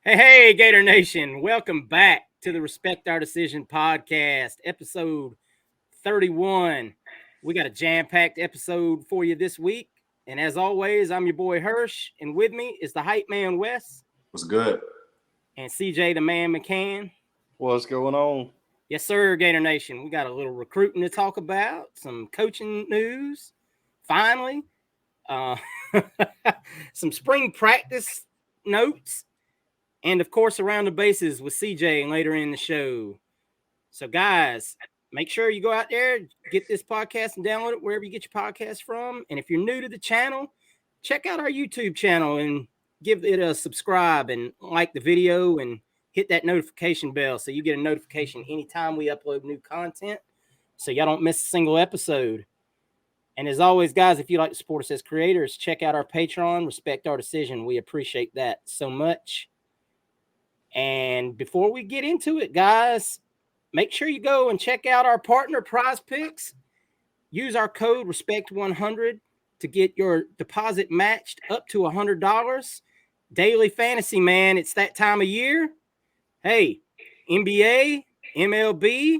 Hey, Gator Nation. Welcome back to the Respect Our Decision podcast, episode 31. We got a jam packed episode for you this week. And as always, I'm your boy Hirsch. And with me is the hype man Wes What's good? and CJ the man McCann. What's going on? Yes, sir, Gator Nation. We got a little recruiting to talk about, some coaching news, finally, uh, some spring practice notes, and of course, around the bases with CJ later in the show. So, guys, make sure you go out there, get this podcast and download it wherever you get your podcast from. And if you're new to the channel, check out our YouTube channel and give it a subscribe and like the video and hit that notification bell so you get a notification anytime we upload new content so y'all don't miss a single episode. And as always, guys, if you like to support us as creators, check out our Patreon, Respect Our Decision. We appreciate that so much. And before we get into it, guys, make sure you go and check out our partner Prize Picks. Use our code RESPECT100 to get your deposit matched up to $100. Daily fantasy, man. It's that time of year. Hey, NBA, MLB,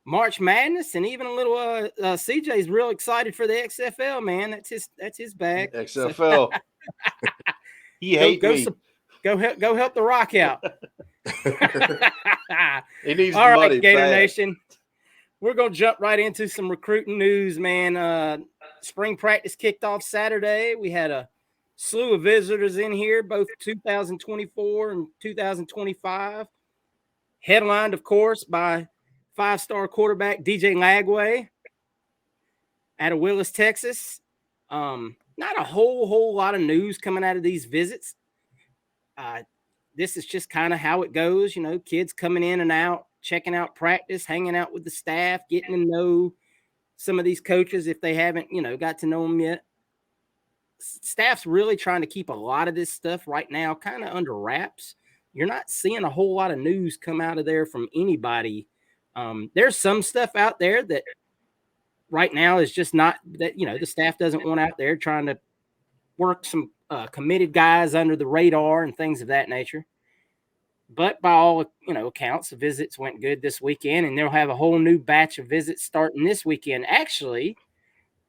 March Madness, and even a little CJ's real excited for the XFL, man. That's his bag. XFL. He hates me. Go help the Rock out. He needs All money right, Gator fast. Nation. We're going to jump right into some recruiting news, man. Spring practice kicked off Saturday. We had a slew of visitors in here, both 2024 and 2025. Headlined, of course, by five-star quarterback DJ Lagway out of Willis, Texas. Not a whole lot of news coming out of these visits. This is just kind of how it goes, you know, kids coming in and out, checking out practice, hanging out with the staff, getting to know some of these coaches if they haven't, you know, got to know them yet. Staff's really trying to keep a lot of this stuff right now kind of under wraps. You're not seeing a whole lot of news come out of there from anybody. There's some stuff out there that right now is just not that, you know, the staff doesn't want out there trying to work some committed guys under the radar and things of that nature. But by all, you know, accounts, the visits went good this weekend, and they'll have a whole new batch of visits starting this weekend. Actually,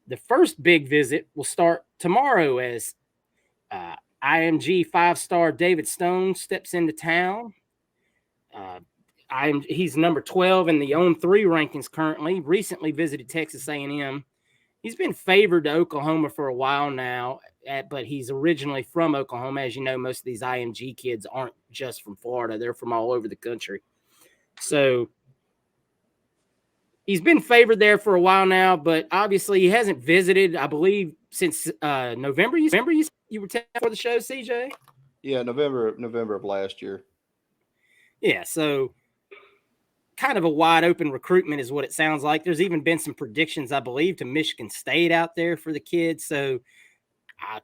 the first big visit will start tomorrow as IMG five-star David Stone steps into town. He's number 12 in the On3 rankings currently. Recently visited Texas A&M. He's been favored to Oklahoma for a while now, but he's originally from Oklahoma. As you know, most of these IMG kids aren't just from Florida. They're from all over the country. So he's been favored there for a while now, but obviously he hasn't visited, I believe, since November. You were telling for the show, CJ? Yeah, November of last year. Yeah, so kind of a wide open recruitment is what it sounds like. There's even been some predictions, I believe, to Michigan State out there for the kids. So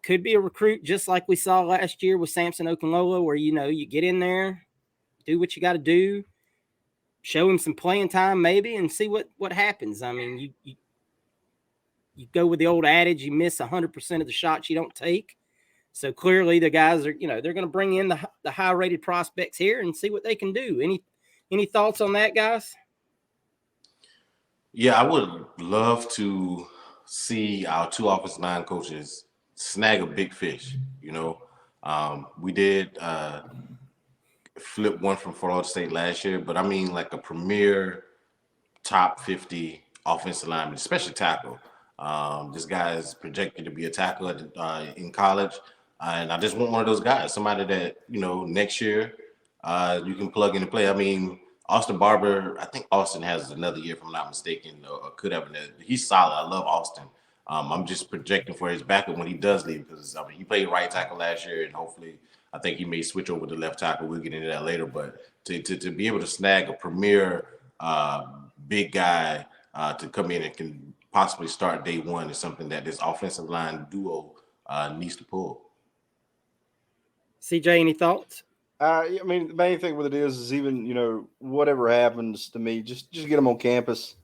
could be a recruit just like we saw last year with Samson Okunlola, where, you know, you get in there, do what you got to do, show him some playing time maybe, and see what happens. I mean, you go with the old adage, you miss 100% of the shots you don't take. So clearly the guys are, you know, they're going to bring in the high-rated prospects here and see what they can do. Any thoughts on that, guys? Yeah, I would love to see our two offensive line coaches snag a big fish. You know, we did flip one from Florida State last year, but I mean like a premier top 50 offensive lineman, especially tackle. This guy is projected to be a tackle in college, and I just want one of those guys, somebody that, you know, next year you can plug in and play. I mean, Austin Barber, I think Austin has another year, if I'm not mistaken, or could have another. He's solid. I love Austin. I'm just projecting for his backup when he does leave, because I mean, he played right tackle last year, and hopefully I think he may switch over to left tackle. We'll get into that later. But to be able to snag a premier big guy to come in and can possibly start day one is something that this offensive line duo needs to pull. CJ, any thoughts? I mean, the main thing with it is even, you know, whatever happens to me, just get them on campus,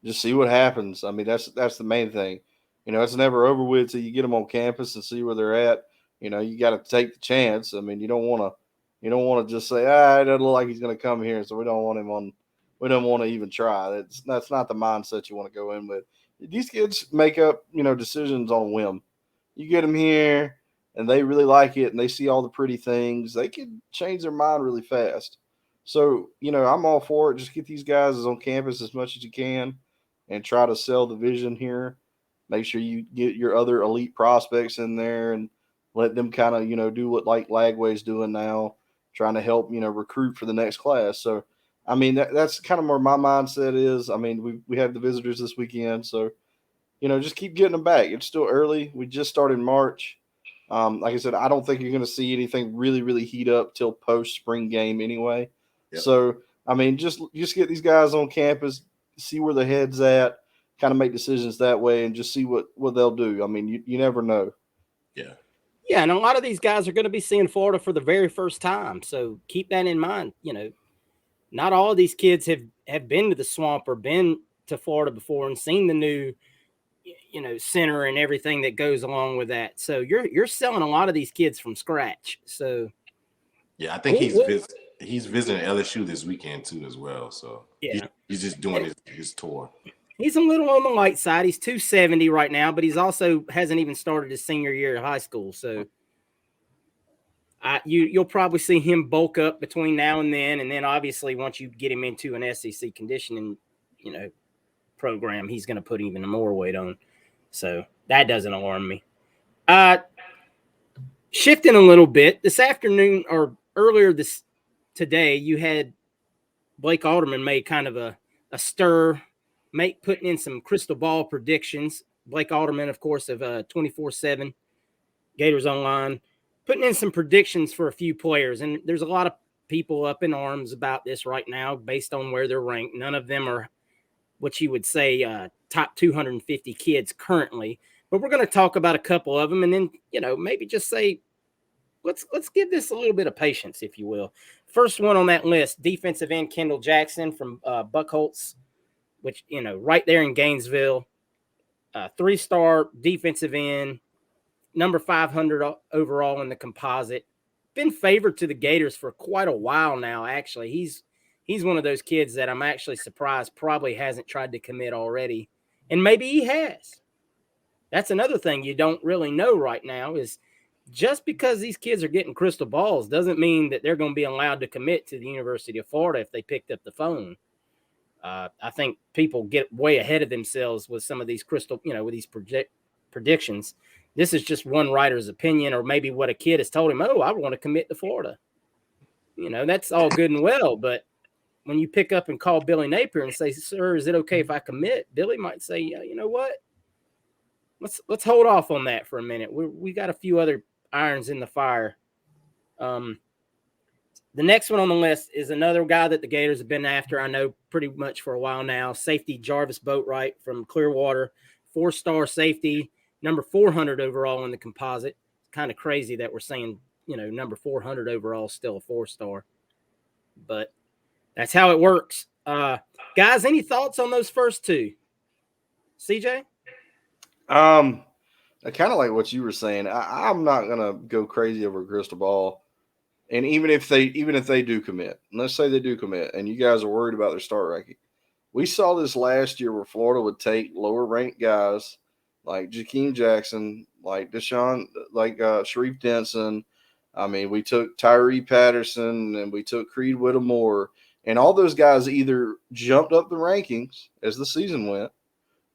just see what happens. I mean, that's the main thing. You know, it's never over with till you get them on campus and see where they're at. You know, you got to take the chance. I mean, you don't want to, You don't want to just say, it doesn't look like he's going to come here, so we don't want him on. We don't want to even try. That's not the mindset you want to go in with. These kids make up, decisions on a whim. You get them here, and they really like it, and they see all the pretty things. They can change their mind really fast. So, I'm all for it. Just get these guys on campus as much as you can, and try to sell the vision here. Make sure you get your other elite prospects in there, and let them kind of, do what like Lagway's doing now, trying to help, recruit for the next class. So, I mean, that's kind of where my mindset is. I mean, we have the visitors this weekend, so just keep getting them back. It's still early. We just started March. Like I said, I don't think you're going to see anything really, really heat up till post spring game anyway. Yep. So, I mean, just get these guys on campus, see where their head's at, kind of make decisions that way, and just see what they'll do. I mean, you never know. Yeah. Yeah, and a lot of these guys are going to be seeing Florida for the very first time. So keep that in mind. Not all of these kids have been to the swamp or been to Florida before and seen the new, center and everything that goes along with that. So you're selling a lot of these kids from scratch. So yeah, I think he's visiting LSU this weekend too as well. So yeah, he's just doing his tour. He's a little on the light side. He's 270 right now, but he's also hasn't even started his senior year of high school. So you'll probably see him bulk up between now and then obviously once you get him into an SEC conditioning, program, he's going to put even more weight on. So that doesn't alarm me. Shifting a little bit this afternoon or earlier today, you had Blake Alderman made kind of a stir, putting in some crystal ball predictions. Blake Alderman, of course, of 24/7 Gators Online, putting in some predictions for a few players. And there's a lot of people up in arms about this right now based on where they're ranked. None of them are what you would say top 250 kids currently. But we're going to talk about a couple of them and then, maybe just say, let's give this a little bit of patience, if you will. First one on that list, defensive end Kendall Jackson from Buckholtz, which, right there in Gainesville, 3-star defensive end, number 500 overall in the composite. Been favored to the Gators for quite a while now, actually. He's one of those kids that I'm actually surprised probably hasn't tried to commit already. And maybe he has. That's another thing you don't really know right now is just because these kids are getting crystal balls doesn't mean that they're going to be allowed to commit to the University of Florida if they picked up the phone. I think people get way ahead of themselves with some of these with these predictions. This is just one writer's opinion or maybe what a kid has told him, I want to commit to Florida. That's all good and well, but when you pick up and call Billy Napier and say, sir, is it okay if I commit? Billy might say, yeah, you know what? Let's hold off on that for a minute. We got a few other irons in the fire. The next one on the list is another guy that the Gators have been after, I know, pretty much for a while now. Safety Jarvis Boatwright from Clearwater, 4-star safety, number 400 overall in the composite. Kind of crazy that we're saying, number 400 overall is still a 4-star. But that's how it works. Guys, any thoughts on those first two? CJ? I kind of like what you were saying. I'm not gonna go crazy over a crystal ball. And even if they do commit, let's say they do commit, and you guys are worried about their start ranking, we saw this last year where Florida would take lower ranked guys like Jakeem Jackson, like Deshaun, like Sharif Denson. I mean, we took Tyree Patterson and we took Creed Whittemore, and all those guys either jumped up the rankings as the season went,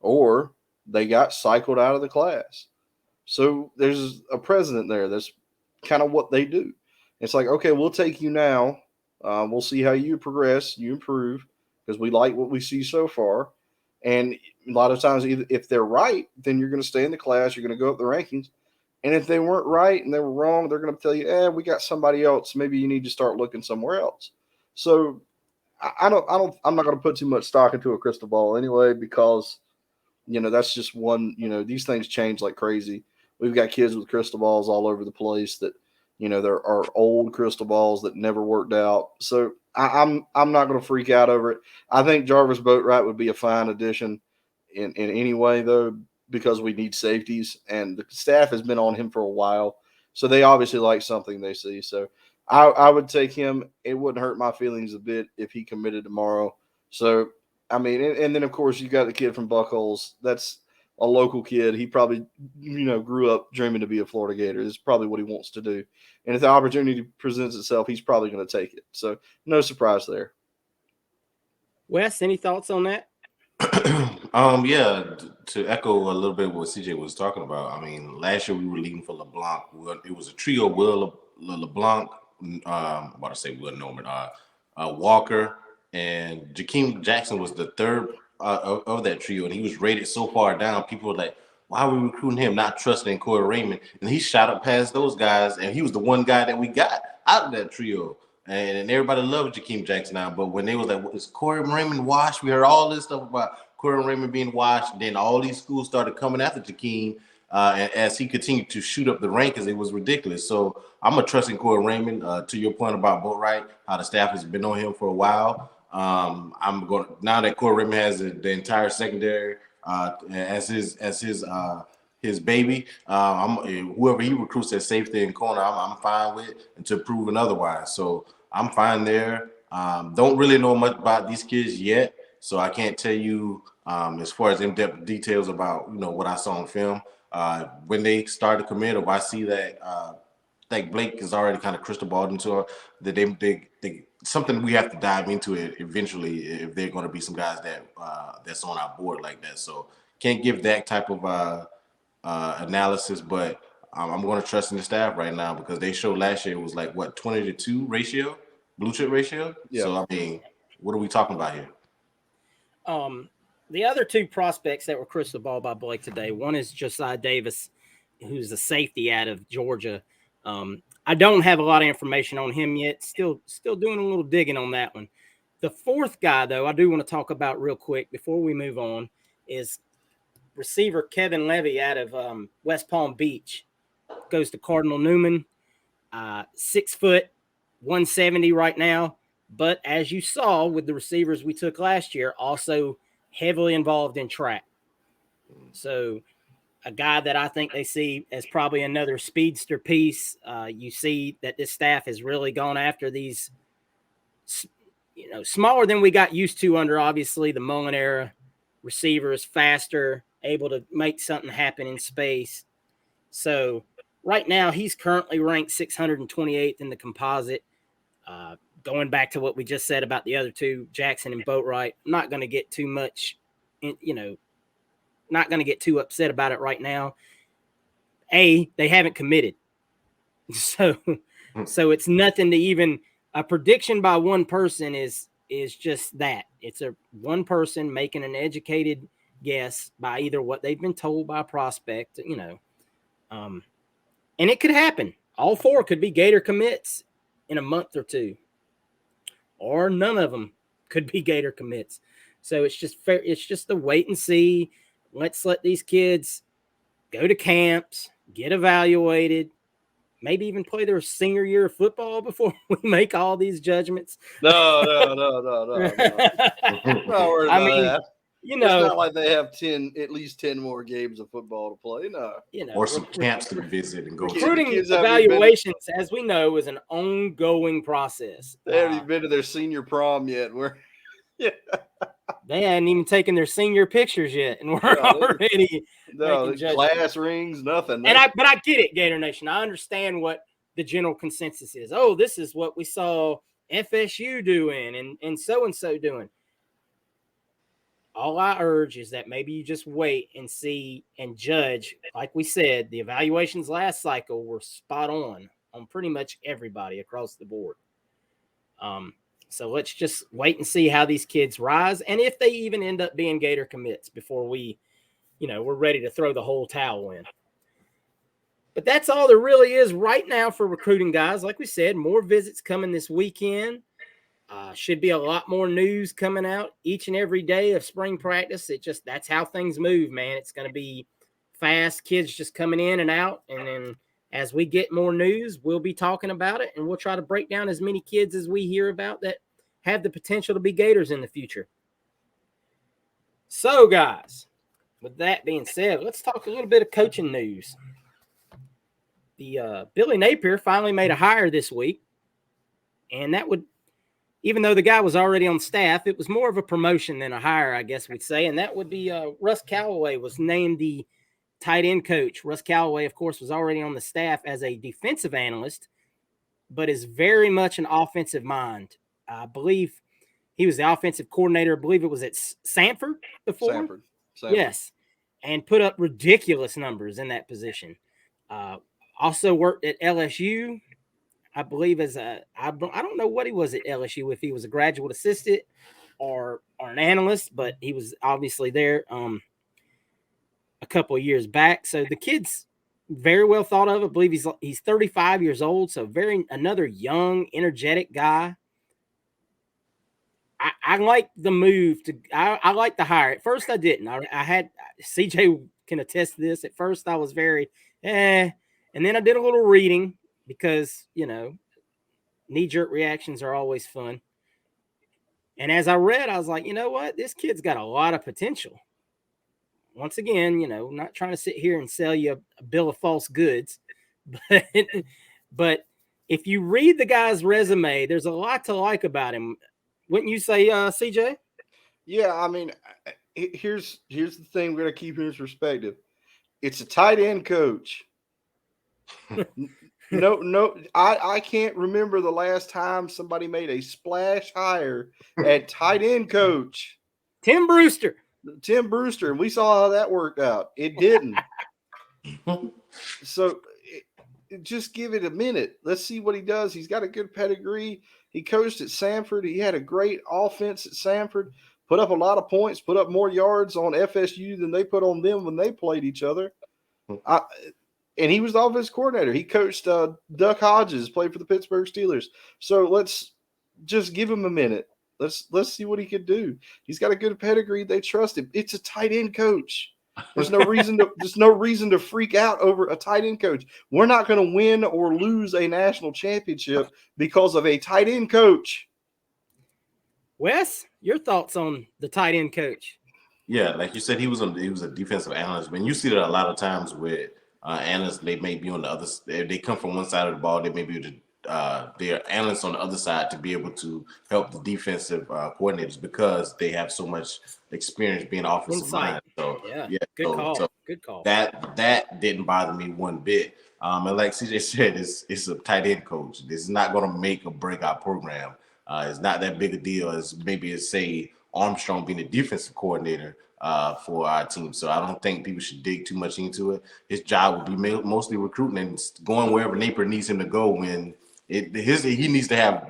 or they got cycled out of the class. So there's a precedent there. That's kind of what they do. It's like, okay, we'll take you now. We'll see how you progress, you improve, because we like what we see so far. And a lot of times, if they're right, then you're going to stay in the class. You're going to go up the rankings. And if they weren't right and they were wrong, they're going to tell you, we got somebody else. Maybe you need to start looking somewhere else. So I'm not going to put too much stock into a crystal ball anyway, because, that's just one, these things change like crazy. We've got kids with crystal balls all over the place that, there are old crystal balls that never worked out. So I'm not going to freak out over it. I think Jarvis Boatwright would be a fine addition in any way, though, because we need safeties, and the staff has been on him for a while. So they obviously like something they see. So I would take him. It wouldn't hurt my feelings a bit if he committed tomorrow. So, I mean, and then of course you got the kid from Buckholes. That's a local kid. He probably, grew up dreaming to be a Florida Gator. This is probably what he wants to do. And if the opportunity presents itself, he's probably going to take it. So, no surprise there. Wes, any thoughts on that? Yeah, to echo a little bit what CJ was talking about. I mean, last year we were leading for LeBlanc. It was a trio: Will LeBlanc, what I say, Will Norman, Walker, and Jakeem Jackson was the third of that trio, and he was rated so far down. People were like, "Why are we recruiting him? Not trusting Corey Raymond?" And he shot up past those guys, and he was the one guy that we got out of that trio. And everybody loved Jakeem Jackson now, but when they was like, "Is Corey Raymond washed?" We heard all this stuff about Corey Raymond being washed. And then all these schools started coming after Jakeem, and as he continued to shoot up the rankings, it was ridiculous. So I'm a trusting Corey Raymond. To your point about Boatwright, how the staff has been on him for a while. I'm going now that Corey Raymond has the entire secondary as his baby. Whoever he recruits at safety and corner, I'm fine with, until proven otherwise. So I'm fine there. Don't really know much about these kids yet, so I can't tell you as far as in-depth details about what I saw on film. When they start to commit, if I see that like Blake is already kind of crystal balled into it, that they something we have to dive into it eventually if they're going to be some guys that that's on our board like that. So can't give that type of analysis, but I'm going to trust in the staff right now because they showed last year it was like what 20-2 ratio, blue chip ratio. Yeah. So I mean, what are we talking about here? The other two prospects that were crystal ball by Blake today, one is Josiah Davis, who's a safety out of Georgia. I don't have a lot of information on him yet. Still doing a little digging on that one. The fourth guy, though, I do want to talk about real quick before we move on is receiver Kevin Levy out of West Palm Beach. Goes to Cardinal Newman. 6 foot, 170 right now. But as you saw with the receivers we took last year, also heavily involved in track. So a guy that I think they see as probably another speedster piece. You see that this staff has really gone after these, smaller than we got used to under obviously the Mullen era receivers, faster, able to make something happen in space. So right now he's currently ranked 628th in the composite. Going back to what we just said about the other two, Jackson and Boatwright, I'm not going to get too much, not going to get too upset about it right now. They haven't committed. So it's nothing to even a prediction by one person is just that. It's a one person making an educated guess by either what they've been told by a prospect, and it could happen. All four could be Gator commits in a month or two, or none of them could be Gator commits. So it's just fair. It's just the wait and see. Let's let these kids go to camps, get evaluated, maybe even play their senior year of football before we make all these judgments. No. I mean, that. It's not like they have at least 10 more games of football to play. No, or some camps to visit and go. Recruiting evaluations, as we know, is an ongoing process. They haven't even been to their senior prom yet. They hadn't even taken their senior pictures yet, and we're already class rings, nothing. But I get it, Gator Nation. I understand what the general consensus is. Oh, this is what we saw FSU doing and so doing. All I urge is that maybe you just wait and see and judge. Like we said, the evaluations last cycle were spot on pretty much everybody across the board. So let's just wait and see how these kids rise, and if they even end up being Gator commits before we, we're ready to throw the whole towel in. But that's all there really is right now for recruiting, guys. Like we said, more visits coming this weekend. Should be a lot more news coming out each and every day of spring practice. That's how things move, man. It's going to be fast, kids just coming in and out. And then as we get more news, we'll be talking about it, and we'll try to break down as many kids as we hear about that have the potential to be Gators in the future. So, guys, with that being said, let's talk a little bit of coaching news. The Billy Napier finally made a hire this week. And that would, even though the guy was already on staff, it was more of a promotion than a hire, I guess we'd say. And that would be Russ Callaway was named the tight end coach. Russ Callaway, of course, was already on the staff as a defensive analyst, but is very much an offensive mind. I believe he was the offensive coordinator. I believe it was at Sanford before. Sanford. Yes. And put up ridiculous numbers in that position. Also worked at LSU, I believe, as I don't know what he was at LSU, if he was a graduate assistant or an analyst, but he was obviously there a couple of years back. So the kid's very well thought of. I believe he's 35 years old, so another young, energetic guy. I like the move I like the hire. At first, I didn't. I had CJ can attest to this. At first, I was very and then I did a little reading because knee-jerk reactions are always fun. And as I read, I was like, you know what? This kid's got a lot of potential. Once again, not trying to sit here and sell you a bill of false goods, but if you read the guy's resume, there's a lot to like about him. Wouldn't you say, CJ? Yeah, I mean, here's the thing we're gonna keep in perspective. It's a tight end coach. No, I can't remember the last time somebody made a splash hire at tight end coach. Tim Brewster, and we saw how that worked out. It didn't. So just give it a minute. Let's see what he does. He's got a good pedigree. He coached at Sanford. He had a great offense at Sanford, put up a lot of points, put up more yards on FSU than they put on them when they played each other. And he was the offensive coordinator. He coached Duck Hodges, played for the Pittsburgh Steelers. So let's just give him a minute. Let's see what he could do. He's got a good pedigree. They trust him. It's a tight end coach. There's no reason to freak out over a tight end coach. We're not going to win or lose a national championship because of a tight end coach. Wes, your thoughts on the tight end coach? Yeah, like you said, he was a defensive analyst. Man, you see that a lot of times with analysts. They may be on the other. They come from one side of the ball. They may be they're analysts on the other side to be able to help the defensive coordinators because they have so much experience being offensive mind. So yeah, good call. Good call. That didn't bother me one bit. And like CJ said, it's a tight end coach. This is not going to make or break our program. It's not that big a deal as maybe it's say Armstrong being a defensive coordinator for our team. So I don't think people should dig too much into it. His job would be mostly recruiting and going wherever Napier needs him to go when he needs to have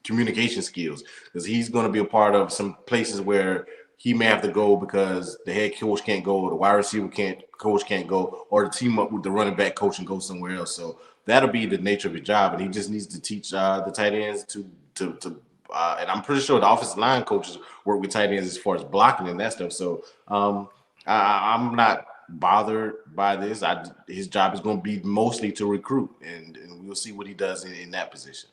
communication skills because he's going to be a part of some places where he may have to go because the head coach can't go, or the wide receiver coach can't go, or the team up with the running back coach and go somewhere else. So that'll be the nature of his job, and he just needs to teach the tight ends to and I'm pretty sure the offensive line coaches work with tight ends as far as blocking and that stuff. So I'm not bothered by this. His job is going to be mostly to recruit, and we'll see what he does in that position.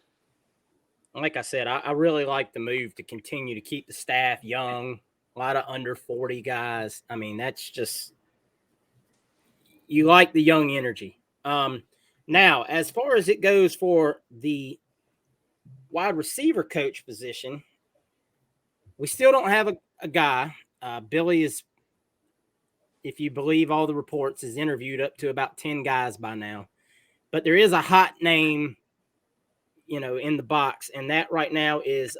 Like I said, I really like the move to continue to keep the staff young. A lot of under 40 guys. I mean, that's just you like the young energy. Now, as far as it goes for the wide receiver coach position, we still don't have a guy. Billy is, if you believe all the reports, is interviewed up to about 10 guys by now. But there is a hot name, in the box, and that right now is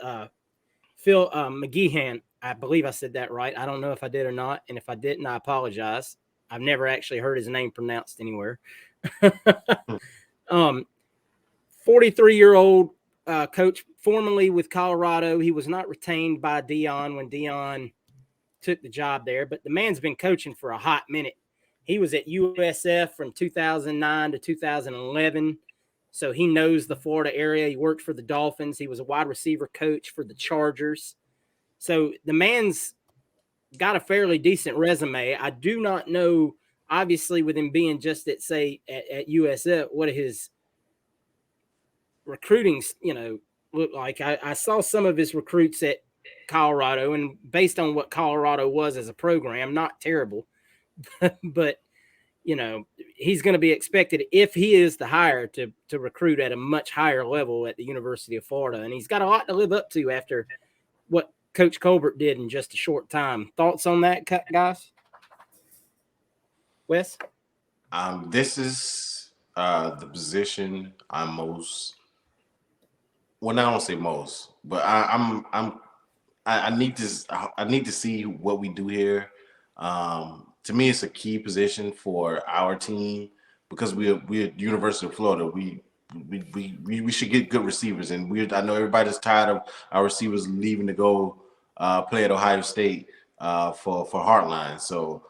Phil McGeehan. I believe I said that right. I don't know if I did or not, and if I didn't, I apologize. I've never actually heard his name pronounced anywhere. 43-year-old coach, formerly with Colorado. He was not retained by Dion when Dion took the job there, but the man's been coaching for a hot minute. He was at USF from 2009 to 2011, so he knows the Florida area. He worked for the Dolphins. He was a wide receiver coach for the Chargers. So the man's got a fairly decent resume. I do not know, obviously, with him being just at USF, what his recruiting, look like. I saw some of his recruits at Colorado, and based on what Colorado was as a program, not terrible. But he's going to be expected, if he is the hire, to recruit at a much higher level at the University of Florida. And he's got a lot to live up to after what Coach Colbert did in just a short time. Thoughts on that, guys? Wes? This is the position I'm most. Well, I don't say most, but I need to see what we do here. To me, it's a key position for our team because we're University of Florida. We should get good receivers, and I know everybody's tired of our receivers leaving to go play at Ohio State for Heartline. So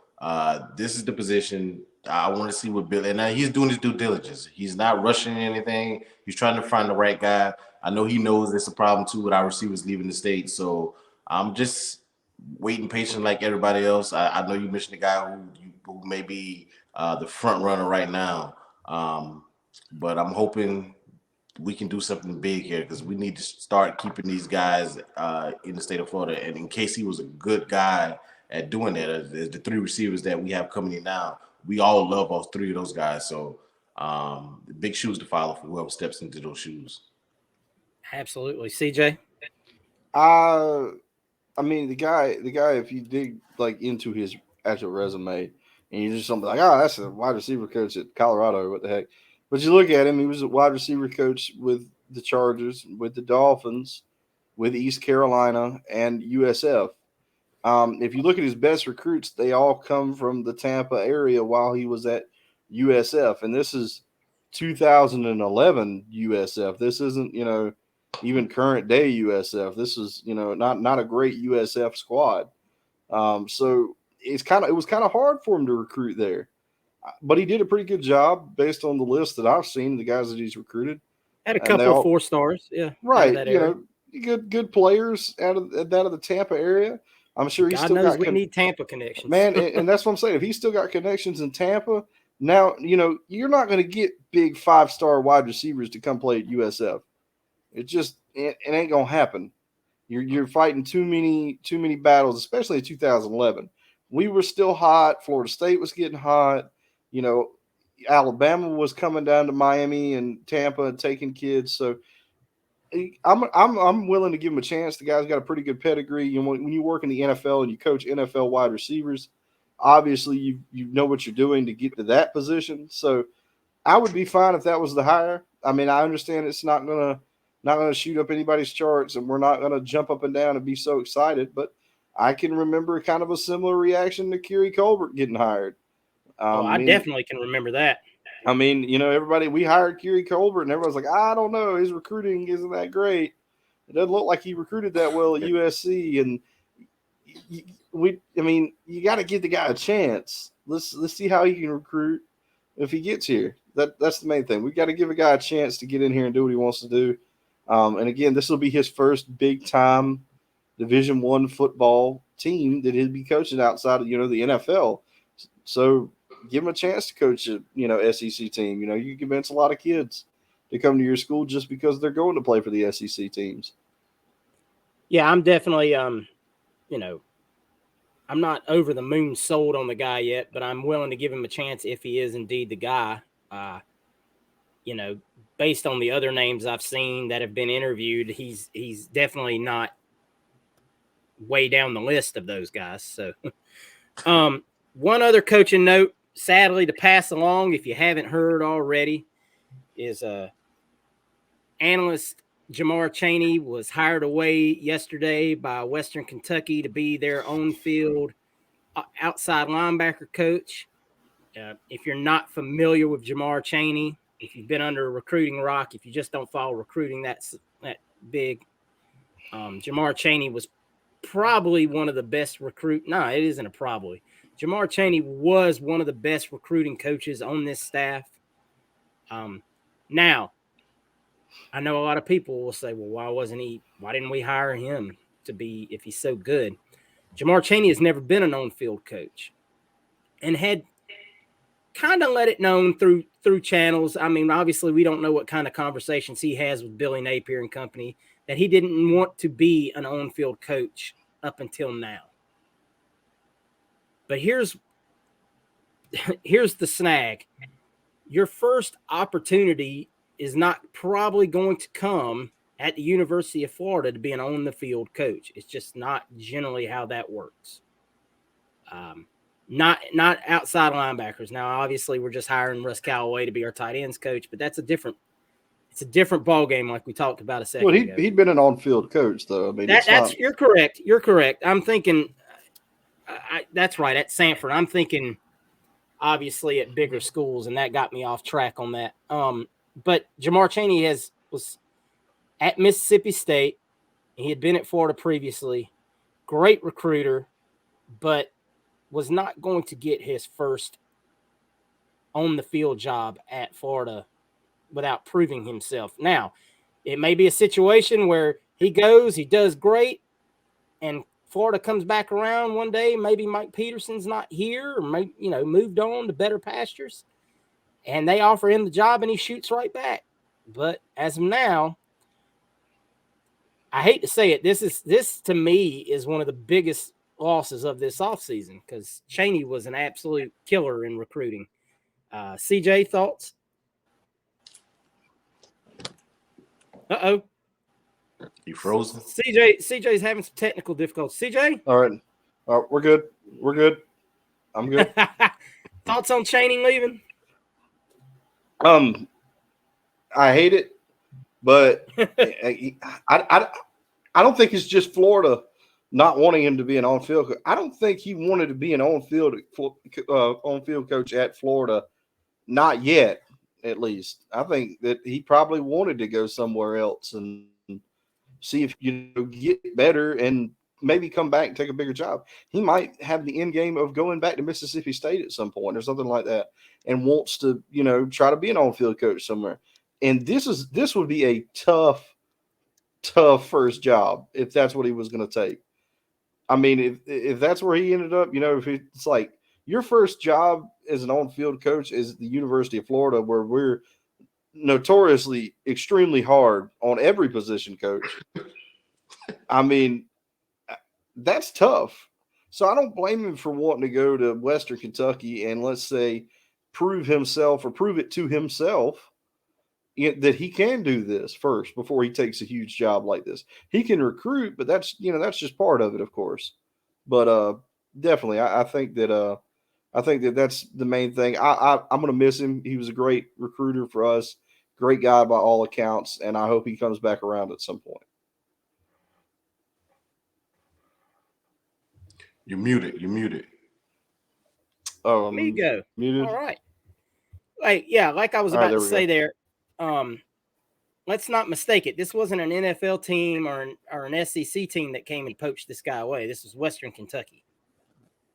this is the position I want to see what Bill, and he's doing his due diligence. He's not rushing anything. He's trying to find the right guy. I know he knows there's a problem too with our receivers leaving the state. So I'm just waiting patient like everybody else. I know you mentioned the guy who may be the front runner right now, but I'm hoping we can do something big here because we need to start keeping these guys in the state of Florida. And in case he was a good guy at doing that, as the three receivers that we have coming in now, we all love all three of those guys. So big shoes to follow for whoever steps into those shoes. Absolutely. CJ? I mean, the guy, if you dig like into his actual resume and you just something like, oh, that's a wide receiver coach at Colorado, what the heck? But you look at him, he was a wide receiver coach with the Chargers, with the Dolphins, with East Carolina, and USF. If you look at his best recruits, they all come from the Tampa area while he was at USF. And this is 2011 USF. This isn't, even current day USF. This is, not a great USF squad. So it was kind of hard for him to recruit there, but he did a pretty good job based on the list that I've seen, the guys that he's recruited. Had a couple of 4 stars. Yeah. Right. Good players out of the Tampa area. I'm sure he's still got. We need Tampa connections, man, and that's what I'm saying. If he's still got connections in Tampa, now you're not going to get big 5-star wide receivers to come play at USF. It ain't gonna happen. You're fighting too many battles, especially in 2011. We were still hot. Florida State was getting hot. Alabama was coming down to Miami and Tampa and taking kids. So I'm willing to give him a chance. The guy's got a pretty good pedigree. When you work in the NFL and you coach NFL wide receivers, obviously you know what you're doing to get to that position. So I would be fine if that was the hire. I mean, I understand it's not gonna shoot up anybody's charts, and we're not gonna jump up and down and be so excited. But I can remember kind of a similar reaction to Kerry Colbert getting hired. I definitely can remember that. I mean, everybody, we hired Kerry Colbert, and everyone's like, I don't know, his recruiting isn't that great. It doesn't look like he recruited that well at USC, and you got to give the guy a chance. Let's see how he can recruit if he gets here. That's the main thing. We got to give a guy a chance to get in here and do what he wants to do. And again, this will be his first big time Division I football team that he'll be coaching outside of the NFL. So give him a chance to coach a SEC team. You convince a lot of kids to come to your school just because they're going to play for the SEC teams. Yeah, I'm definitely I'm not over the moon sold on the guy yet, but I'm willing to give him a chance if he is indeed the guy. Based on the other names I've seen that have been interviewed, he's definitely not way down the list of those guys. So, one other coaching note, sadly, to pass along, if you haven't heard already, is analyst Jamar Chaney was hired away yesterday by Western Kentucky to be their on-field outside linebacker coach. If you're not familiar with Jamar Chaney, if you've been under a recruiting rock, if you just don't follow recruiting that big, Jamar Chaney was probably one of the best No, it isn't a probably. Jamar Chaney was one of the best recruiting coaches on this staff. Now, I know a lot of people will say, well, why didn't we hire him to be, if he's so good? Jamar Chaney has never been an on-field coach and had kind of let it known through channels. I mean, obviously we don't know what kind of conversations he has with Billy Napier and company, that he didn't want to be an on-field coach up until now. But here's here's the snag. Your first opportunity is not probably going to come at the University of Florida to be an on-the-field coach. It's just not generally how that works. Not outside linebackers. Now, obviously, we're just hiring Russ Callaway to be our tight ends coach, but it's a different ball game, like we talked about a second ago. He'd been an on-field coach, though. I mean, You're correct. You're correct. I'm thinking that's right at Sanford. I'm thinking obviously at bigger schools, and that got me off track on that. But Jamar Chaney was at Mississippi State. He had been at Florida previously. Great recruiter, but was not going to get his first on-the-field job at Florida without proving himself. Now, it may be a situation where he does great, and Florida comes back around one day. Maybe Mike Peterson's not here, or moved on to better pastures, and they offer him the job, and he shoots right back. But as of now, I hate to say it, this to me is one of the biggest losses of this offseason, because Chaney was an absolute killer in recruiting. CJ, thoughts? Uh-oh. You frozen? CJ's having some technical difficulties. CJ? All right, we're good. I'm good. Thoughts on Chaney leaving? I hate it, but I don't think it's just Florida not wanting him to be an on-field coach. I don't think he wanted to be an on-field coach at Florida, not yet, at least. I think that he probably wanted to go somewhere else and see if get better and maybe come back and take a bigger job. He might have the end game of going back to Mississippi State at some point or something like that, and wants to try to be an on-field coach somewhere. And this would be a tough first job if that's what he was going to take. I mean, if that's where he ended up, if it's like your first job as an on-field coach is the University of Florida, where we're notoriously extremely hard on every position coach. I mean, that's tough. So I don't blame him for wanting to go to Western Kentucky and, let's say, prove it to himself that he can do this first before he takes a huge job like this. He can recruit, but that's just part of it, of course. But definitely, I think that that's the main thing. I'm going to miss him. He was a great recruiter for us, great guy by all accounts, and I hope he comes back around at some point. You're muted. Oh, There you go. Muted. All right. Like I was about to say there, let's not mistake it. This wasn't an NFL team or an SEC team that came and poached this guy away. This was Western Kentucky.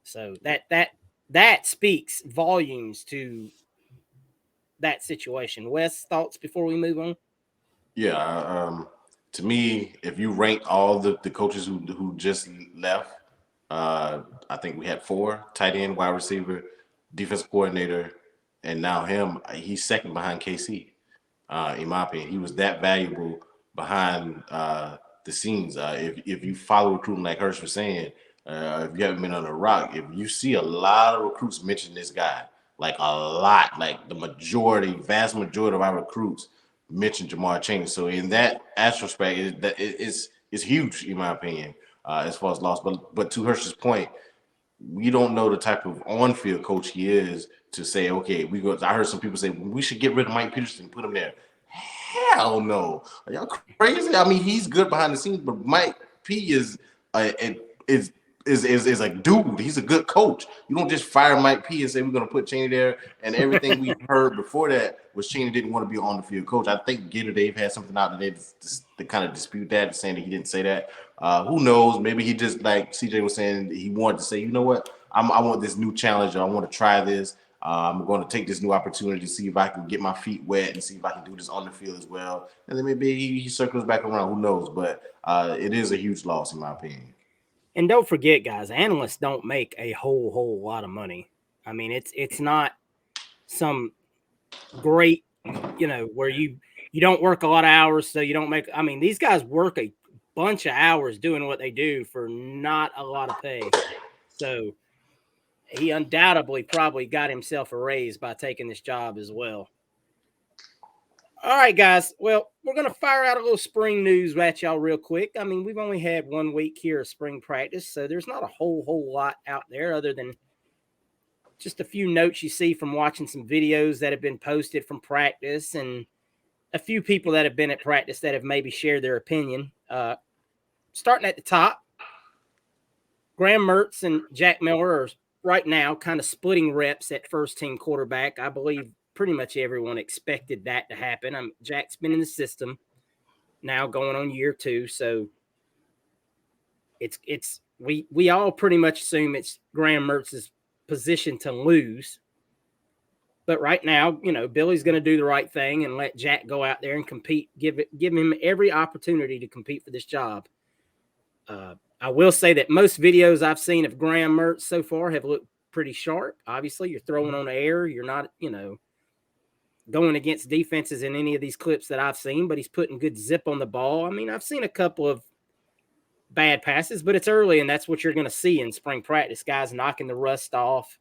So that speaks volumes to that situation. Wes, thoughts before we move on? Yeah, to me, if you rank all the coaches who just left, I think we had 4: tight end, wide receiver, defensive coordinator, and now him. He's second behind KC. In my opinion, he was that valuable behind the scenes. If you follow recruiting, like Hirsch was saying, if you haven't been on a rock, if you see a lot of recruits mention this guy, like a lot, like the vast majority of our recruits mention Jamar Chaney. So in that aspect, it's huge in my opinion, as far as loss. But to Hirsch's point, we don't know the type of on-field coach he is to say, okay, I heard some people say we should get rid of Mike Peterson and put him there. Hell no. Are y'all crazy? I mean, he's good behind the scenes, but Mike P is a dude. He's a good coach. You don't just fire Mike P and say we're going to put Chaney there. And everything we heard before that was Chaney didn't want to be on the field coach. I think Gator Dave had something out today to kind of dispute that, saying that he didn't say that. Who knows? Maybe he just, like CJ was saying, he wanted to say, you know what? I want this new challenge. I want to try this. I'm going to take this new opportunity to see if I can get my feet wet and see if I can do this on the field as well. And then maybe he circles back around. Who knows? But it is a huge loss, in my opinion. And don't forget, guys, analysts don't make a whole lot of money. I mean, it's not some great, where you don't work a lot of hours, so you don't make. I mean, these guys work a bunch of hours doing what they do for not a lot of pay. So he undoubtedly probably got himself a raise by taking this job as well. All right, guys. Well, we're going to fire out a little spring news at y'all real quick. I mean, we've only had 1 week here of spring practice, so there's not a whole lot out there other than just a few notes you see from watching some videos that have been posted from practice and a few people that have been at practice that have maybe shared their opinion. Starting at the top, Graham Mertz and Jack Miller are right now kind of splitting reps at first-team quarterback. I believe pretty much everyone expected that to happen. Jack's been in the system now going on year 2, so we all pretty much assume it's Graham Mertz's position to lose. But right now, Billy's going to do the right thing and let Jack go out there and compete, give him every opportunity to compete for this job. I will say that most videos I've seen of Graham Mertz so far have looked pretty sharp. Obviously, you're throwing on the air. You're not, going against defenses in any of these clips that I've seen, but he's putting good zip on the ball. I mean, I've seen a couple of bad passes, but it's early, and that's what you're going to see in spring practice. Guys knocking the rust off,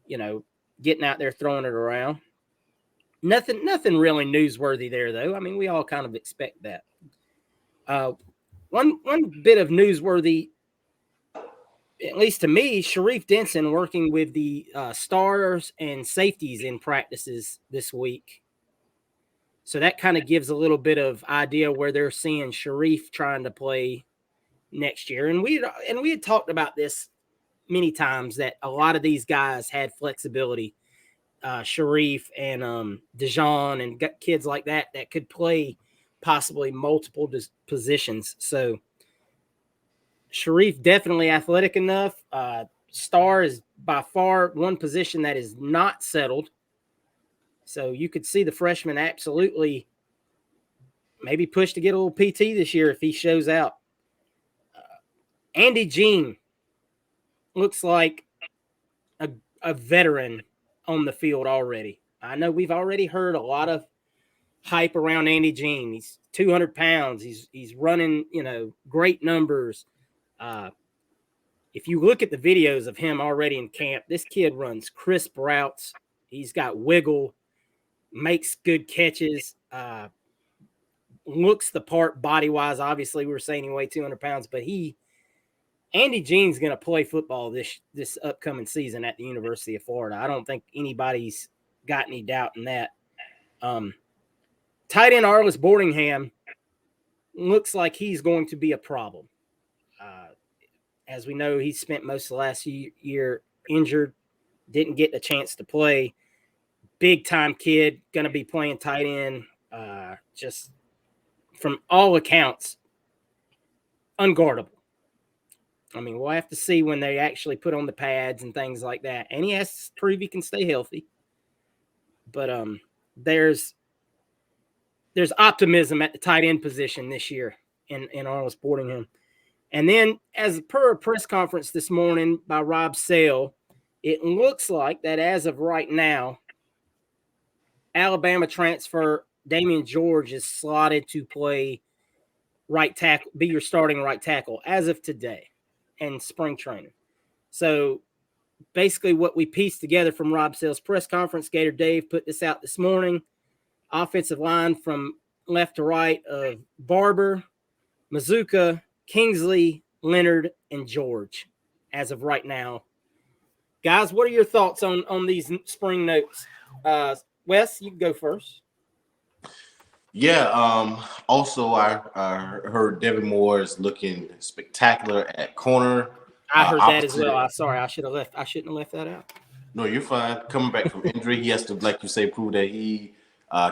getting out there, throwing it around. Nothing really newsworthy there, though. I mean, we all kind of expect that. One bit of newsworthy, at least to me, Sharif Denson working with the stars and safeties in practices this week. So that kind of gives a little bit of idea where they're seeing Sharif trying to play next year. And we had talked about this many times that a lot of these guys had flexibility. Sharif and Dijon and kids like that could play possibly multiple positions. So Sharif definitely athletic enough. Star is by far one position that is not settled. So you could see the freshman absolutely maybe push to get a little PT this year if he shows out. Andy Jean looks like a veteran on the field already. I know we've already heard a lot of hype around Andy Jean. He's 200 pounds. He's running, great numbers. If you look at the videos of him already in camp, this kid runs crisp routes. He's got wiggle, makes good catches, looks the part body-wise. Obviously, we were saying he weighed 200 pounds, but Andy Jean's going to play football this upcoming season at the University of Florida. I don't think anybody's got any doubt in that. Tight end Arlis Boardingham looks like he's going to be a problem. As we know, he spent most of the last year injured, didn't get a chance to play. Big-time kid, going to be playing tight end. Just from all accounts, unguardable. I mean, we'll have to see when they actually put on the pads and things like that. And he has to prove he can stay healthy. But there's optimism at the tight end position this year in Arlis Boardingham. And then, as per a press conference this morning by Rob Sale, it looks like that as of right now, Alabama transfer Damian George is slotted to play right tackle, be your starting right tackle as of today in spring training. So basically what we pieced together from Rob Sale's press conference, Gator Dave put this out this morning. Offensive line from left to right of Barber, Mazuka, Kingsley, Leonard, and George as of right now. Guys, what are your thoughts on these spring notes? Wes, you can go first. Yeah. Also, I heard Devin Moore is looking spectacular at corner. I heard that as well. Sorry, I shouldn't have left that out. No, you're fine. Coming back from injury, he has to, like you say, prove that he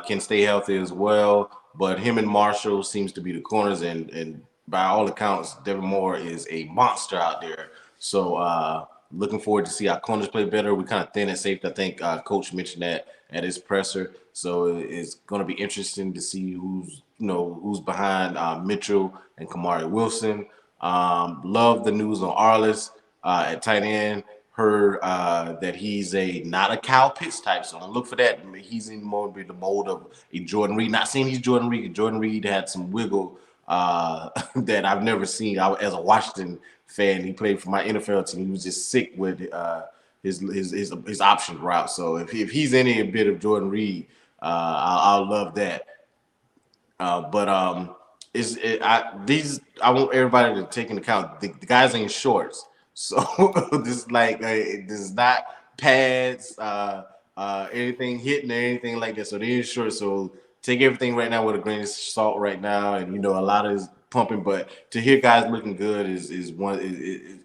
can stay healthy as well. But him and Marshall seems to be the corners, and by all accounts, Devin Moore is a monster out there. So looking forward to see our corners play better. We're kind of thin at safety. I think Coach mentioned that at his presser. So it's going to be interesting to see who's behind Mitchell and Kamari Wilson. Love the news on Arlis at tight end. Heard that he's not a Kyle Pitts type, so look for that. He's in more the mold of a Jordan Reed. Not saying he's Jordan Reed. Jordan Reed had some wiggle that I've never seen. As a Washington fan, he played for my NFL team. He was just sick with his option route. So if he's any bit of Jordan Reed, I'll love that. But I want everybody to take into account the guys ain't shorts, so this this is not pads, anything hitting or anything like that. So they ain't short. So take everything right now with a grain of salt right now, and a lot is pumping. But to hear guys looking good is one.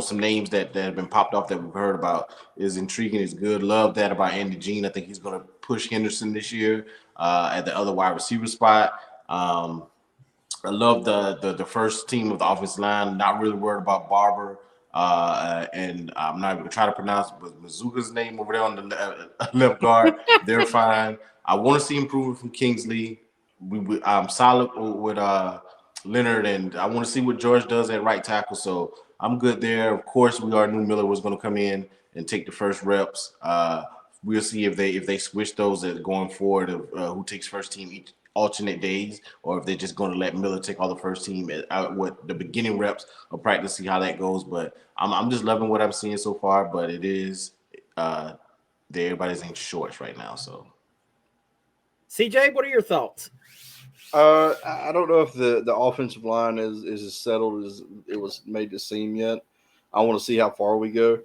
Some names that have been popped off that we've heard about is intriguing, is good. Love that about Andy Jean. I think he's going to push Henderson this year at the other wide receiver spot. I love the first team of the offensive line. Not really worried about Barber. And I'm not even going to try to pronounce Mazuka's name over there on the left guard. They're fine. I want to see improvement from Kingsley. I'm solid with Leonard, and I want to see what George does at right tackle. So I'm good there. Of course, we already knew Miller was going to come in and take the first reps. We'll see if they switch those going forward of who takes first team each alternate days, or if they're just going to let Miller take all the first team out what the beginning reps of practice, see how that goes. But I'm just loving what I'm seeing so far. But it is everybody's in shorts right now. So, CJ, what are your thoughts? I don't know if the offensive line is as settled as it was made to seem yet. I want to see how far we go,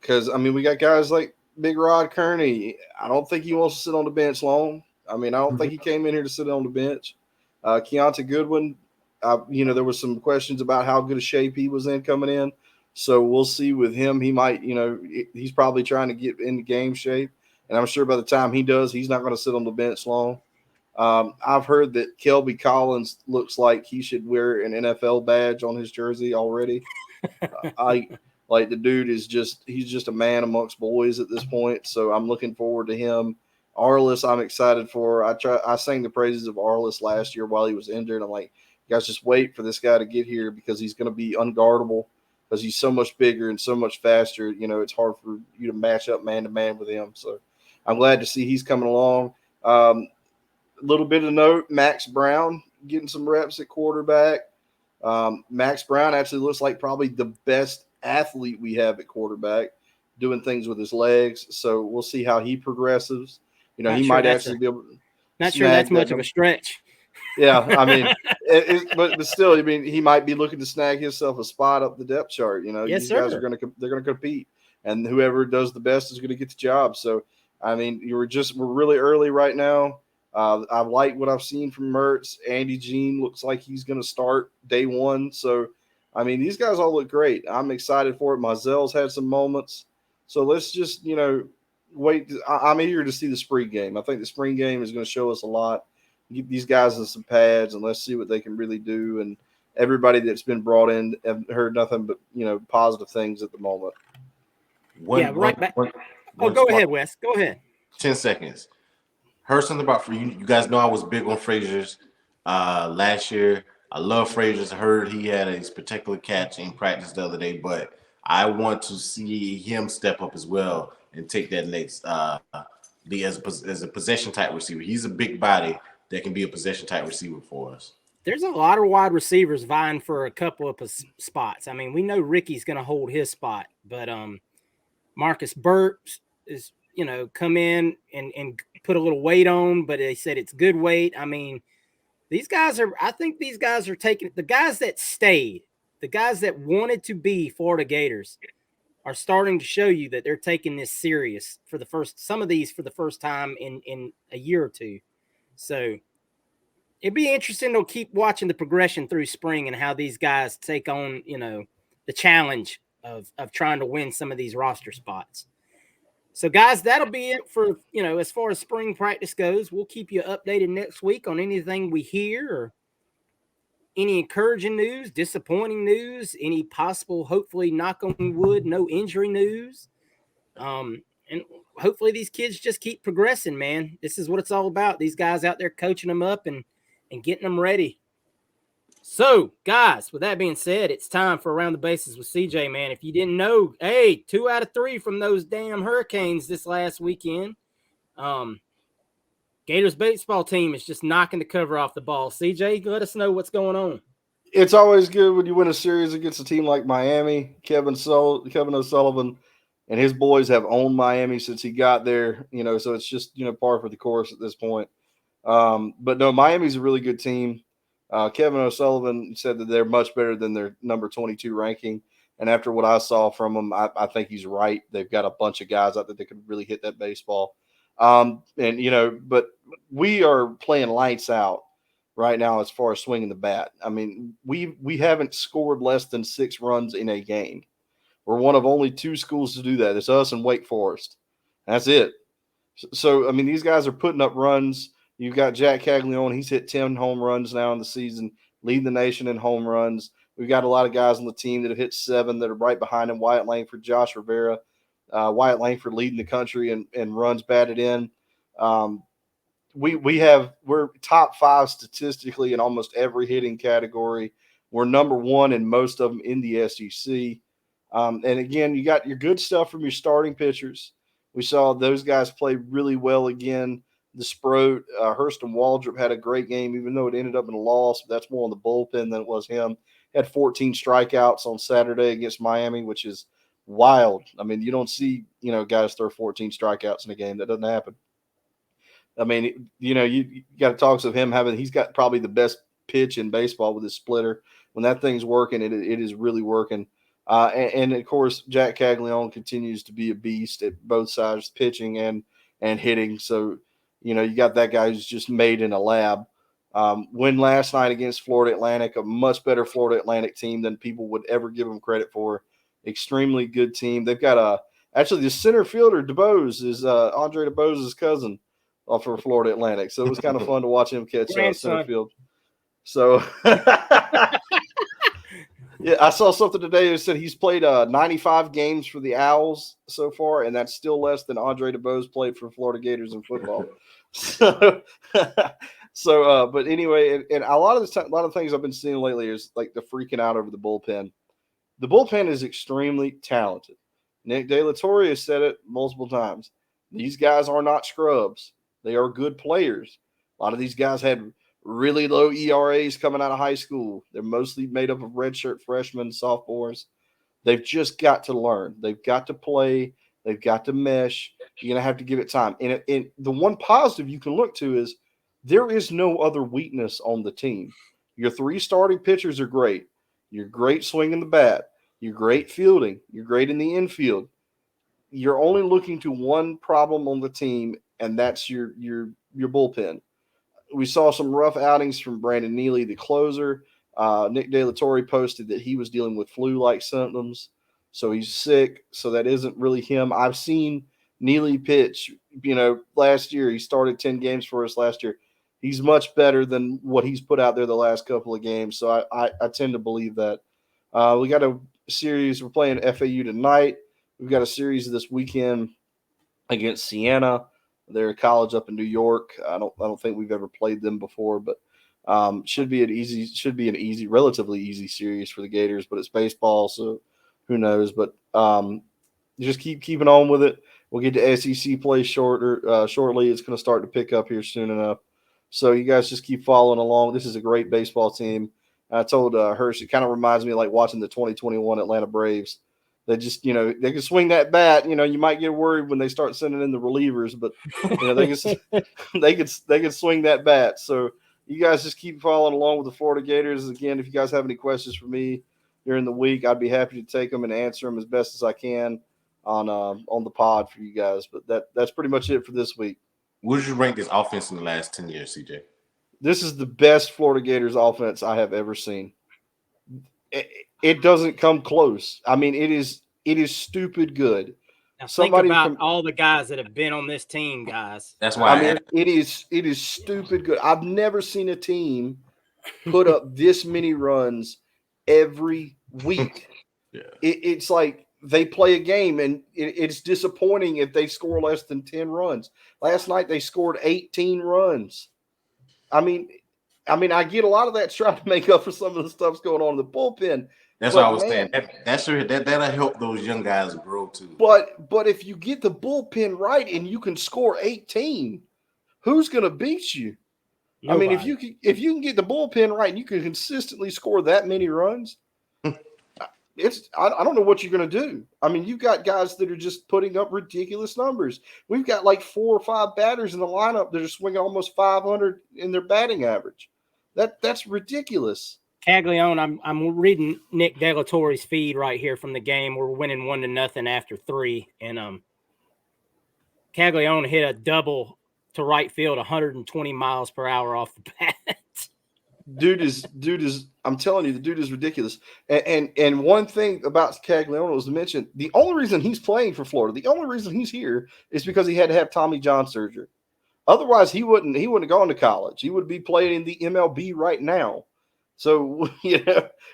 because we got guys like Big Rod Kearney. I don't think he wants to sit on the bench long. I don't think he came in here to sit on the bench. Keontae Goodwin, there was some questions about how good a shape he was in coming in. So we'll see with him. He might, he's probably trying to get into game shape. And I'm sure by the time he does, he's not going to sit on the bench long. I've heard that Kelby Collins looks like he should wear an NFL badge on his jersey already. Like the dude he's just a man amongst boys at this point. So I'm looking forward to him. Arliss, I'm excited for. I sang the praises of Arliss last year while he was injured. I'm like, you guys just wait for this guy to get here, because he's going to be unguardable, because he's so much bigger and so much faster. It's hard for you to match up man to man with him. So I'm glad to see he's coming along. A little bit of note, Max Brown getting some reps at quarterback. Max Brown actually looks like probably the best athlete we have at quarterback, doing things with his legs. So we'll see how he progresses. He might actually be able to. Not sure that's much of a stretch. Yeah, but still, he might be looking to snag himself a spot up the depth chart. Yes, these guys are going to compete, and whoever does the best is going to get the job. So, we're really early right now. I like what I've seen from Mertz. Andy Jean looks like he's going to start day one. So, these guys all look great. I'm excited for it. Mizell's had some moments. So let's just, wait. I'm eager to see the spring game. I think the spring game is going to show us a lot. Get these guys in some pads, and let's see what they can really do. And everybody that's been brought in have heard nothing but, positive things at the moment. Back. Go ahead, Wes. Go ahead. 10 seconds. Heard something about you guys know I was big on Frazier's last year. I love Frazier's. Heard he had a spectacular catch in practice the other day, but I want to see him step up as well and take that next as a possession type receiver. He's a big body that can be a possession type receiver for us. There's a lot of wide receivers vying for a couple of spots. We know Ricky's going to hold his spot, but Marcus Burt is, come in and put a little weight on, but they said it's good weight. I think these guys are taking the guys that stayed, the guys that wanted to be Florida Gators are starting to show you that they're taking this serious some of these for the first time in a year or two. So it'd be interesting to keep watching the progression through spring and how these guys take on, the challenge of trying to win some of these roster spots. So, guys, that'll be it for, as far as spring practice goes. We'll keep you updated next week on anything we hear or any encouraging news, disappointing news, any possible, hopefully, knock on wood, no injury news. And hopefully these kids just keep progressing, man. This is what it's all about. These guys out there coaching them up and getting them ready. So, guys, with that being said, it's time for Around the Bases with CJ, man. If you didn't know, hey, 2 out of 3 from those damn Hurricanes this last weekend. Gators baseball team is just knocking the cover off the ball. CJ, let us know what's going on. It's always good when you win a series against a team like Miami. Kevin O'Sullivan and his boys have owned Miami since he got there. So it's just par for the course at this point. But no, Miami's a really good team. Kevin O'Sullivan said that they're much better than their number 22 ranking. And after what I saw from them, I think he's right. They've got a bunch of guys out there that could really hit that baseball. But we are playing lights out right now as far as swinging the bat. I mean, we haven't scored less than 6 runs in a game. We're one of only 2 schools to do that. It's us and Wake Forest. That's it. So, I mean, these guys are putting up runs. You've got Jack Caglione. He's hit 10 home runs now in the season, leading the nation in home runs. We've got a lot of guys on the team that have hit 7 that are right behind him. Wyatt Langford, Josh Rivera. Wyatt Langford leading the country and runs batted in. We're top 5 statistically in almost every hitting category. We're number 1 in most of them in the SEC. And again, you got your good stuff from your starting pitchers. We saw those guys play really well again. The Sproat, Hurston Waldrop had a great game, even though it ended up in a loss. But that's more on the bullpen than it was him. He had 14 strikeouts on Saturday against Miami, which is wild. I mean, you don't see, guys throw 14 strikeouts in a game. That doesn't happen. I mean, you got to talk of him he's got probably the best pitch in baseball with his splitter. When that thing's working, it is really working. And of course, Jack Caglione continues to be a beast at both sides, pitching and hitting. So, you got that guy who's just made in a lab. Win last night against Florida Atlantic, a much better Florida Atlantic team than people would ever give them credit for. Extremely good team. They've got actually the center fielder, DeBose, is Andre DeBose's cousin for Florida Atlantic. So it was kind of fun to watch him catch center field. So yeah, I saw something today that said he's played 95 games for the Owls so far, and that's still less than Andre DeBose played for Florida Gators in football. But anyway, and a lot of things I've been seeing lately is like the freaking out over the bullpen. The bullpen is extremely talented. Nick De La Torre has said it multiple times. These guys are not scrubs. They are good players. A lot of these guys had really low ERAs coming out of high school. They're mostly made up of redshirt freshmen, sophomores. They've just got to learn. They've got to play. They've got to mesh. You're going to have to give it time. And the one positive you can look to is there is no other weakness on the team. Your 3 starting pitchers are great. You're great swinging the bat. You're great fielding. You're great in the infield. You're only looking to one problem on the team, and that's your bullpen. We saw some rough outings from Brandon Neely, the closer. Nick De La Torre posted that he was dealing with flu-like symptoms, so he's sick. So that isn't really him. I've seen Neely pitch. Last year he started 10 games for us last year. He's much better than what he's put out there the last couple of games. So I tend to believe that. We got a series. We're playing FAU tonight. We've got a series this weekend against Siena. They're a college up in New York. I don't think we've ever played them before, but should be an relatively easy series for the Gators. But it's baseball, so who knows? But just keeping on with it. We'll get to SEC play shortly. It's going to start to pick up here soon enough. So you guys just keep following along. This is a great baseball team. I told Hirsch, it kind of reminds me of like watching the 2021 Atlanta Braves. They just, they can swing that bat. You might get worried when they start sending in the relievers, but they can swing that bat. So you guys just keep following along with the Florida Gators. Again, if you guys have any questions for me during the week, I'd be happy to take them and answer them as best as I can on the pod for you guys. But that's pretty much it for this week. Would you rank this offense in the last 10 years, CJ? This is the best Florida Gators offense I have ever seen. It doesn't come close. I mean, it is stupid good. Now think about all the guys that have been on this team, guys. That's why it is stupid good. I've never seen a team put up this many runs every week. Yeah. It's like they play a game, and it's disappointing if they score less than 10 runs. Last night they scored 18 runs. I mean, I get a lot of that trying to make up for some of the stuff's going on in the bullpen. That's what I was saying. That'll help those young guys grow too. But if you get the bullpen right and you can score 18, who's going to beat you? Nobody. I mean, if you can get the bullpen right and you can consistently score that many runs, I don't know what you're going to do. I mean, you've got guys that are just putting up ridiculous numbers. We've got like 4 or 5 batters in the lineup that are swinging almost 500 in their batting average. That's ridiculous. Caglione, I'm reading Nick Delatorre's feed right here from the game. We're winning 1-0 after 3, and Caglione hit a double to right field, 120 miles per hour off the bat. Dude is. I'm telling you, the dude is ridiculous. And one thing about Caglione was to mention: the only reason he's playing for Florida, the only reason he's here, is because he had to have Tommy John surgery. Otherwise, he wouldn't have gone to college. He would be playing in the MLB right now. So,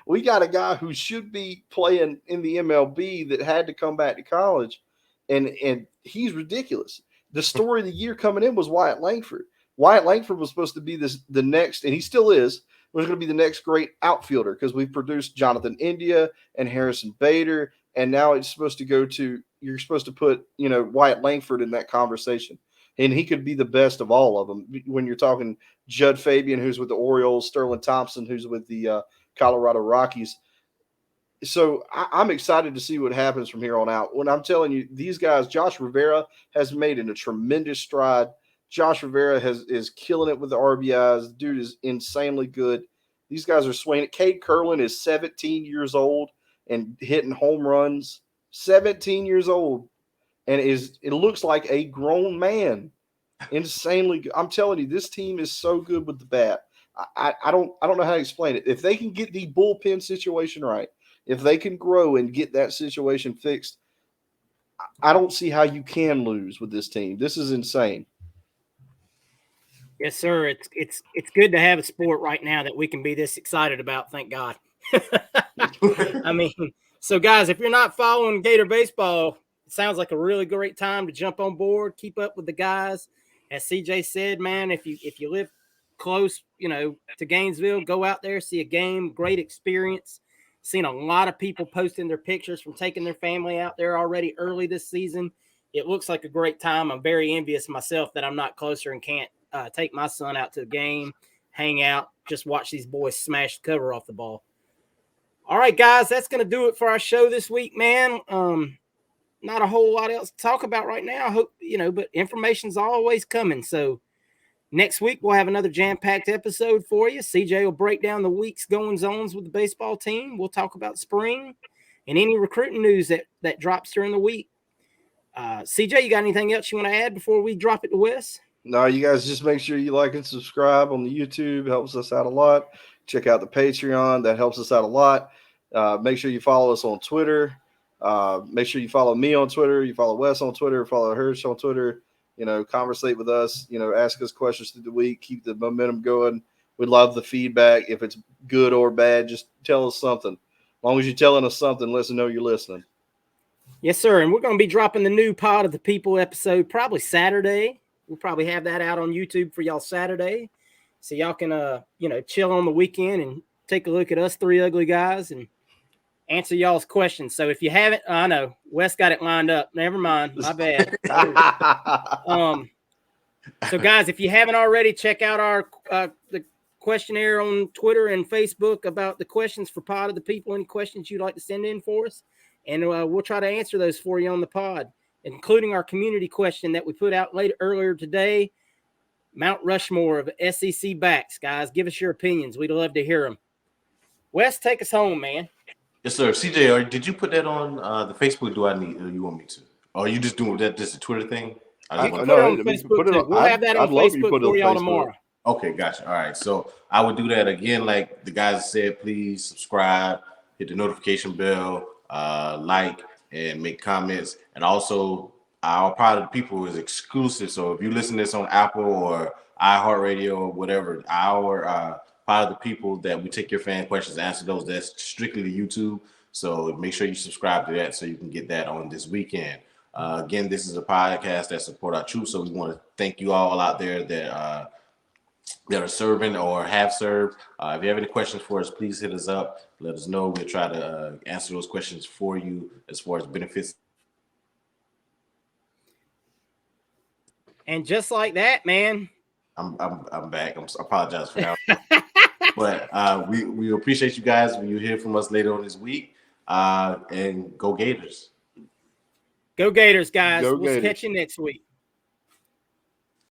we got a guy who should be playing in the MLB that had to come back to college, and he's ridiculous. The story of the year coming in was Wyatt Langford. Wyatt Langford was supposed to be the next, and he still is, was going to be the next great outfielder because we've produced Jonathan India and Harrison Bader, and now it's supposed to you're supposed to put, Wyatt Langford in that conversation. And he could be the best of all of them. When you're talking Judd Fabian, who's with the Orioles, Sterling Thompson, who's with the Colorado Rockies. So I'm excited to see what happens from here on out. When I'm telling you, these guys, Josh Rivera has made a tremendous stride. Josh Rivera is killing it with the RBIs. The dude is insanely good. These guys are swinging it. Cade Curlin is 17 years old and hitting home runs. 17 years old. And it looks like a grown man. Insanely good. I'm telling you, this team is so good with the bat. I don't know how to explain it. If they can get the bullpen situation right, if they can grow and get that situation fixed, I don't see how you can lose with this team. This is insane. Yes, sir. It's good to have a sport right now that we can be this excited about. Thank God. I mean, so guys, if you're not following Gator baseball, it sounds like a really great time to jump on board, keep up with the guys. As CJ said, man, if you live close, to Gainesville, go out there, see a game, great experience. Seen a lot of people posting their pictures from taking their family out there already early this season. It looks like a great time. I'm very envious myself that I'm not closer and can't take my son out to the game, hang out, just watch these boys smash the cover off the ball. All right, guys, that's going to do it for our show this week, man. Not a whole lot else to talk about right now. I hope, but information's always coming. So next week, we'll have another jam-packed episode for you. CJ will break down the week's goings-ons with the baseball team. We'll talk about spring and any recruiting news that drops during the week. CJ, you got anything else you want to add before we drop it to Wes? No, you guys just make sure you like and subscribe on the YouTube. Helps us out a lot. Check out the Patreon. That helps us out a lot. Make sure you follow us on Twitter. Make sure you follow me on Twitter. You follow Wes on Twitter. Follow Hirsch on Twitter. Conversate with us. Ask us questions through the week. Keep the momentum going. We love the feedback. If it's good or bad, just tell us something. As long as you're telling us something, let us know you're listening. Yes, sir. And we're going to be dropping the new Pod of the People episode probably Saturday. We'll probably have that out on YouTube for y'all Saturday. So y'all can, chill on the weekend and take a look at us three ugly guys and answer y'all's questions. So if you haven't, I know Wes got it lined up. Never mind. My bad. So guys, if you haven't already, check out our the questionnaire on Twitter and Facebook about the questions for Pod of the People. Any questions you'd like to send in for us, and we'll try to answer those for you on the pod, including our community question that we put out earlier today. Mount Rushmore of SEC backs, guys. Give us your opinions. We'd love to hear them. Wes, take us home, man. Yes, sir. CJ, did you put that on the Facebook? Do you want me to? Or are you just doing that? Just a Twitter thing? You can put it on Facebook too. We'll have that on Facebook for y'all tomorrow. Okay, gotcha. All right. So I would do that again. Like the guys said, please subscribe, hit the notification bell, like, and make comments. And also, our Pod of the People is exclusive. So if you listen to this on Apple or iHeartRadio or whatever, our Pod of the People that we take your fan questions, answer those, that's strictly to YouTube. So make sure you subscribe to that so you can get that on this weekend. Again, this is a podcast that support our troops. So we want to thank you all out there that are serving or have served. If you have any questions for us, please hit us up. Let us know. We'll try to answer those questions for you as far as benefits. And just like that, man. I'm back. I apologize for that. But we appreciate you guys when you hear from us later on this week. And go Gators. Go Gators, guys. Go We'll Gators. catch you next week.